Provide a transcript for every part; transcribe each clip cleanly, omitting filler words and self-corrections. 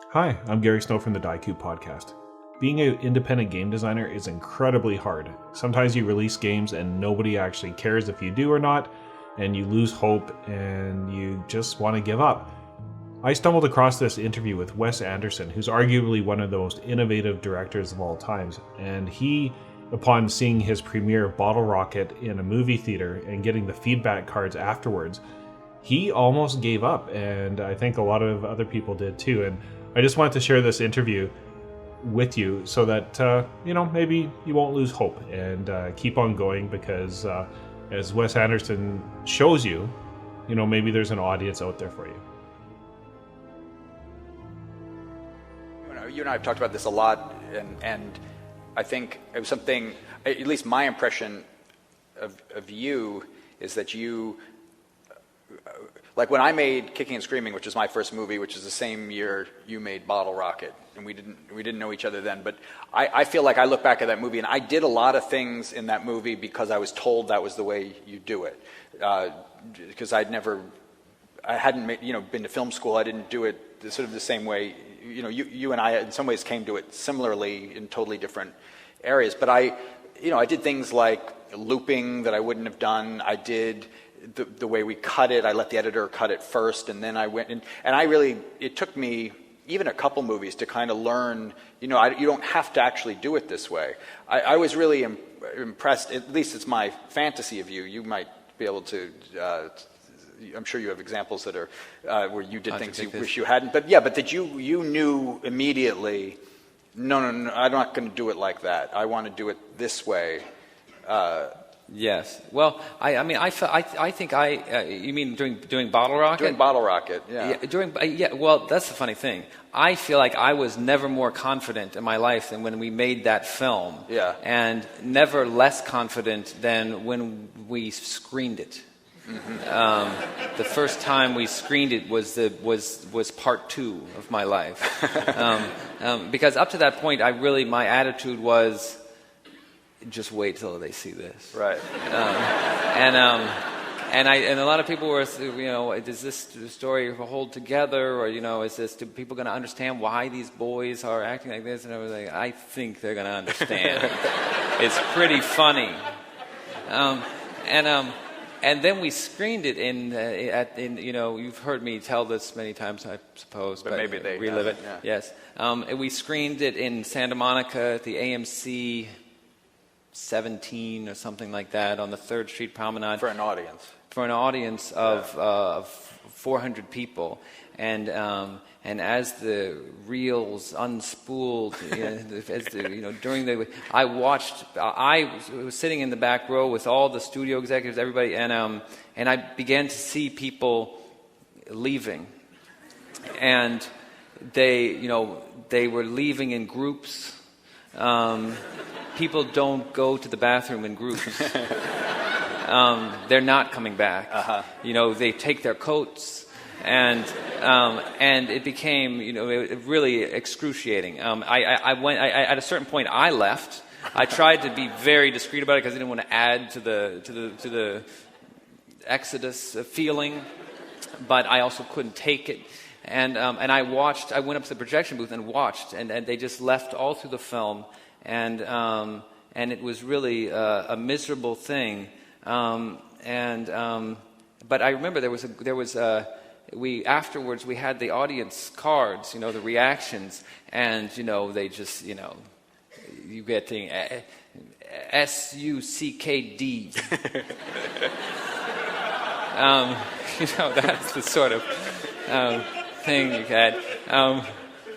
Hi, I'm Gary Snow from the Dieku Podcast. Being an independent game designer is incredibly hard. Sometimes you release games and nobody actually cares if you do or not, and you lose hope and you just want to give up. I stumbled across this interview with Wes Anderson, who's arguably one of the most innovative directors of all times, and he, upon seeing his premiere of Bottle Rocket in a movie theater and getting the feedback cards afterwards, he almost gave up, and I think a lot of other people did too. And I just wanted to share this interview with you so that, maybe you won't lose hope and keep on going because as Wes Anderson shows you, maybe there's an audience out there for you. You and I have talked about this a lot, and I think it was something, at least my impression of you is that you, like when I made Kicking and Screaming, which was my first movie, which is the same year you made Bottle Rocket, and we didn't know each other then, but I feel like I look back at that movie and I did a lot of things in that movie because I was told that was the way you do it, because I hadn't been to film school. I didn't do it sort of the same way. You and I in some ways came to it similarly in totally different areas, but I did things like looping that I wouldn't have done. I did the way we cut it. I let the editor cut it first, and then I went and it took me even a couple movies to kind of learn, you don't have to actually do it this way. I was really impressed, at least it's my fantasy of you. You might be able to, I'm sure you have examples that are where you did things you wish you hadn't. But that you knew immediately, no, I'm not going to do it like that. I want to do it this way. Yes. Well, I think you mean doing Bottle Rocket? Doing Bottle Rocket, yeah. Well, that's the funny thing. I feel like I was never more confident in my life than when we made that film. Yeah. And never less confident than when we screened it. Mm-hmm. The first time we screened it was part 2 of my life. Because up to that point, my attitude was, just wait till they see this. Right. And a lot of people were, does this story hold together, or do people going to understand why these boys are acting like this? And I was like, I think they're going to understand. It's pretty funny. And then we screened it in you've heard me tell this many times, I suppose, but maybe they relive it. Yeah. Yes. We screened it in Santa Monica at the AMC 17 or something like that on the 3rd Street Promenade. For an audience. For an audience of 400 people. And as the reels unspooled, I was sitting in the back row with all the studio executives, everybody, and I began to see people leaving, and they were leaving in groups. People don't go to the bathroom in groups. They're not coming back. Uh-huh. They take their coats. And it became, really excruciating. At a certain point, I left. I tried to be very discreet about it because I didn't want to add to the Exodus feeling, but I also couldn't take it. And I watched. I went up to the projection booth and watched, and they just left all through the film, and it was really a miserable thing. But I remember afterwards we had the audience cards, the reactions, and they just you get the SUCKD. That's the sort of thing you had,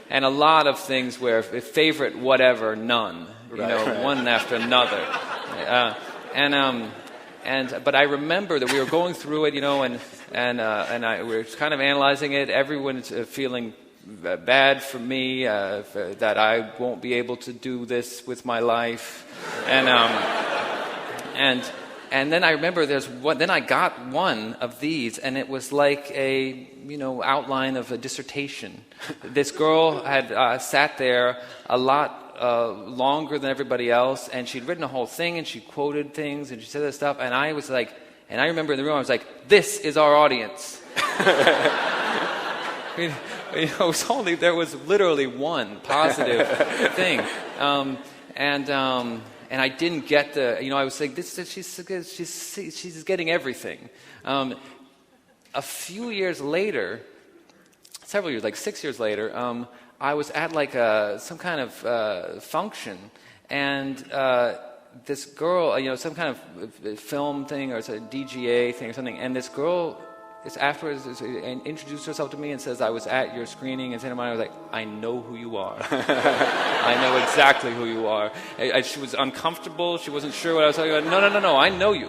and a lot of things where favorite whatever none, one after another, but I remember that we were going through it, and we were kind of analyzing it. Everyone's feeling bad for me, that I won't be able to do this with my life, and then I remember then I got one of these, and it was like a outline of a dissertation. This girl had sat there a lot longer than everybody else, and she'd written a whole thing, and she quoted things, and she said this stuff, and I was like, and I remember in the room, I was like, this is our audience. there was literally one positive thing. And I didn't get I was like, she's getting everything. A few years later, several years, like 6 years later, I was at like some kind of function, and this girl, some kind of film thing or it's a DGA thing or something, and this girl afterwards introduced herself to me and says, I was at your screening in Santa Monica. I was like, I know who you are. I know exactly who you are. She was uncomfortable. She wasn't sure what I was talking about. No, I know you.